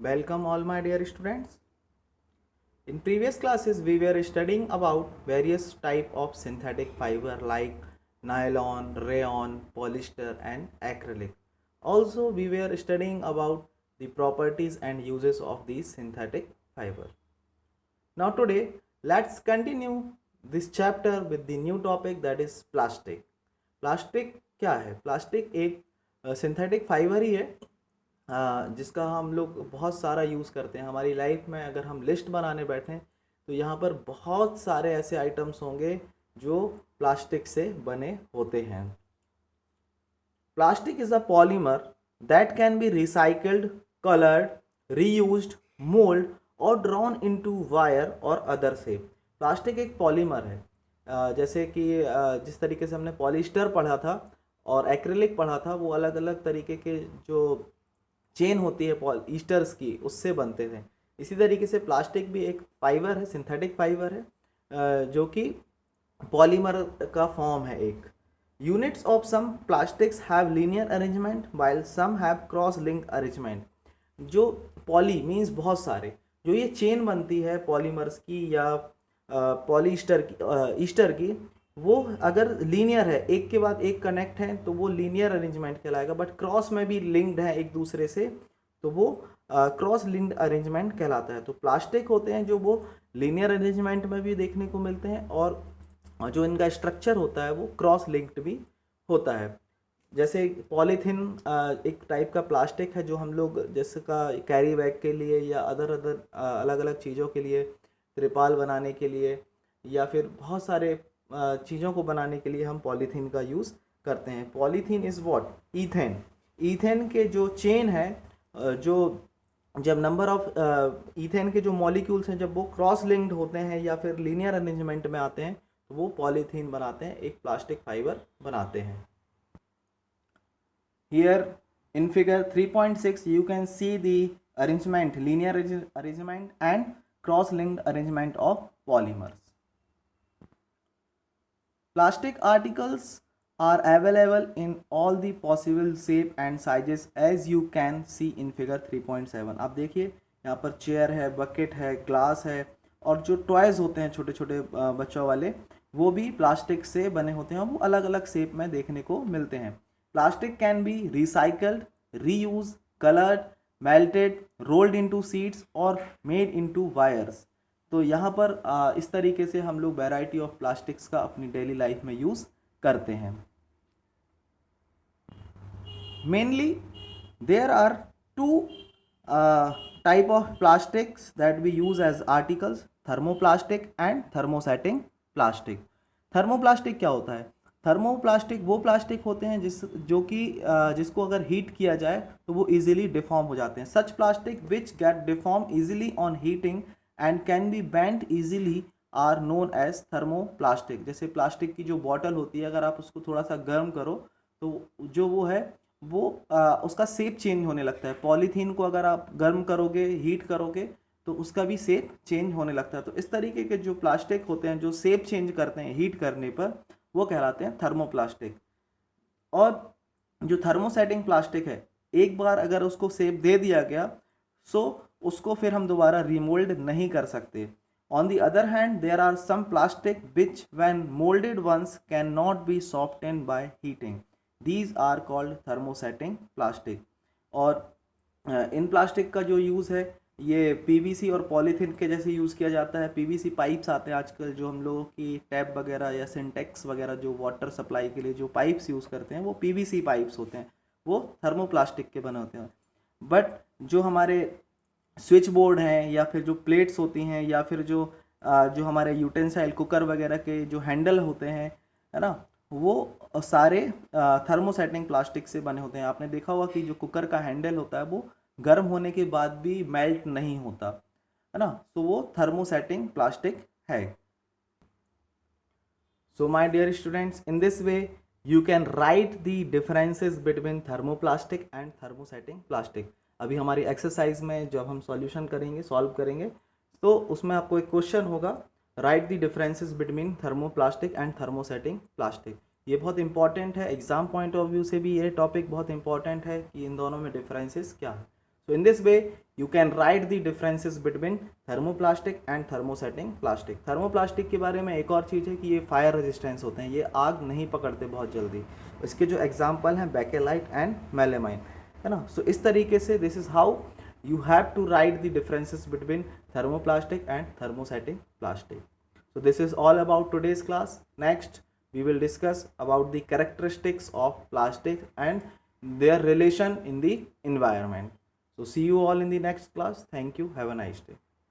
Welcome all my dear students. In previous classes we were studying about various type of synthetic fiber like nylon, rayon, polyester and acrylic. Also we were studying about the properties and uses of these synthetic fiber. Now today let's continue this chapter with the new topic, that is plastic. Plastic क्या है? Plastic एक synthetic fibre ही है जिसका हम लोग बहुत सारा use करते हैं हमारी लाइफ में। अगर हम लिस्ट बनाने बैठें तो यहाँ पर बहुत सारे ऐसे आइटम्स होंगे जो प्लास्टिक से बने होते हैं। Plastic is a polymer that can be recycled, coloured, reused, mould और ड्रॉन इनटू वायर और अदर शेप। प्लास्टिक एक पॉलीमर है। जैसे कि जिस तरीके से हमने पॉलिस्टर पढ़ा था और एक्रिलिक पढ़ा था, वो अलग अलग तरीके के जो चेन होती है पॉलिस्टर्स की उससे बनते थे। इसी तरीके से प्लास्टिक भी एक फाइबर है, सिंथेटिक फाइबर है जो कि पॉलीमर का फॉर्म है एक। Units of some plastics have linear arrangement while some have cross link arrangement. जो पॉली मीन्स बहुत सारे, जो ये चेन बनती है पॉलीमर्स की या पॉलीस्टर की ईस्टर की, वो अगर लीनियर है, एक के बाद एक कनेक्ट है तो वो लीनियर अरेंजमेंट कहलाएगा। बट क्रॉस में भी लिंक्ड है एक दूसरे से तो वो क्रॉस लिंक्ड अरेंजमेंट कहलाता है। तो प्लास्टिक होते हैं जो वो लीनियर अरेंजमेंट में भी देखने को मिलते हैं और जो इनका स्ट्रक्चर होता है वो क्रॉस लिंक्ड भी होता है। जैसे पॉलीथीन एक टाइप का प्लास्टिक है जो हम लोग जैसे का कैरी बैग के लिए या अदर अलग अलग चीज़ों के लिए, त्रिपाल बनाने के लिए या फिर बहुत सारे चीज़ों को बनाने के लिए हम पॉलीथीन का यूज़ करते हैं। Polythene is what? Ethane. Ethane के जो चेन है, जो जब नंबर ऑफ ईथेन के जो मॉलिक्यूल्स हैं जब वो क्रॉस लिंक्ड होते हैं या फिर लीनियर अरेंजमेंट में आते हैं तो वो पॉलीथीन बनाते हैं, एक प्लास्टिक फाइबर बनाते हैं। Here in figure 3.6 you can see the arrangement, linear arrangement and cross-linked arrangement of polymers. Plastic articles are available in all the possible shape and sizes as you can see in figure 3.7. आप देखिए यहाँ पर chair है, bucket है, glass है और जो toys होते हैं छोटे छोटे बच्चों वाले वो भी प्लास्टिक से बने होते हैं। वो अलग अलग शेप में देखने को मिलते हैं। Plastic can be recycled, reuse, coloured, melted, rolled into sheets और मेड इनटू वायर्स। तो यहाँ पर इस तरीके से हम लोग वैरायटी ऑफ प्लास्टिक्स का अपनी डेली लाइफ में यूज़ करते हैं। Mainly there are two type of plastics that we use as articles, thermoplastic and thermosetting plastic. Thermoplastic क्या होता है? थर्मोप्लास्टिक वो प्लास्टिक होते हैं जिसको अगर हीट किया जाए तो वो इजीली डिफॉर्म हो जाते हैं। Such plastic which get deform easily on heating and can be bent easily are known as thermoplastic. जैसे प्लास्टिक की जो बॉटल होती है, अगर आप उसको थोड़ा सा गर्म करो तो जो वो है वो उसका शेप चेंज होने लगता है। पॉलीथीन को अगर आप गर्म करोगे, हीट करोगे तो उसका भी शेप चेंज होने लगता है। तो इस तरीके के जो प्लास्टिक होते हैं जो शेप चेंज करते हैं हीट करने पर, वो कहलाते हैं थर्मोप्लास्टिक। और जो थर्मोसेटिंग प्लास्टिक है, एक बार अगर उसको शेप दे दिया गया सो उसको फिर हम दोबारा रिमोल्ड नहीं कर सकते। On the other hand there are some plastic which when moulded once can not be softened by heating, these are called thermosetting plastic. और इन प्लास्टिक का जो यूज़ है ये पीवीसी और पॉलीथीन के जैसे यूज़ किया जाता है। पीवीसी पाइप्स आते हैं आजकल जो हम लोगों की टैप वगैरह या सिंटेक्स वगैरह जो वाटर सप्लाई के लिए जो पाइप्स यूज़ करते हैं वो पीवीसी पाइप्स होते हैं, वो थर्मोप्लास्टिक के बने होते हैं। बट जो हमारे स्विच बोर्ड हैं या फिर जो प्लेट्स होती हैं या फिर जो हमारे यूटेंसाइल कुकर वगैरह के जो हैंडल होते हैं, है ना, वो सारे थर्मोसेटिंग प्लास्टिक से बने होते हैं। आपने देखा होगा कि जो कुकर का हैंडल होता है वो गर्म होने के बाद भी मेल्ट नहीं होता, है ना, तो वो थर्मोसेटिंग प्लास्टिक है। So my dear students, in this way you can write the differences between thermoplastic and thermosetting plastic. अभी हमारी एक्सरसाइज में जब हम सॉल्यूशन करेंगे, सॉल्व करेंगे, तो उसमें आपको एक क्वेश्चन होगा, right the differences between thermoplastic and thermosetting plastic. ये बहुत इंपॉर्टेंट है, एग्जाम पॉइंट ऑफ व्यू से भी ये टॉपिक बहुत इंपॉर्टेंट है कि इन दोनों में डिफरेंसेस क्या है। So in this way you can write the differences between thermoplastic and thermosetting plastic. Thermoplastic के बारे में एक और चीज़ है कि ये फायर रेजिस्टेंस होते हैं, ये आग नहीं पकड़ते बहुत जल्दी. इसके जो एग्जाम्पल हैं बेकेलाइट एंड मेलेमाइन, है ना. सो इस तरीके से this is how you have to write the differences between thermoplastic and thermosetting plastic. So this is all about today's class. Next we will discuss about the characteristics of plastic and their relation in the environment. So see you all in the next class. Thank you. Have a nice day.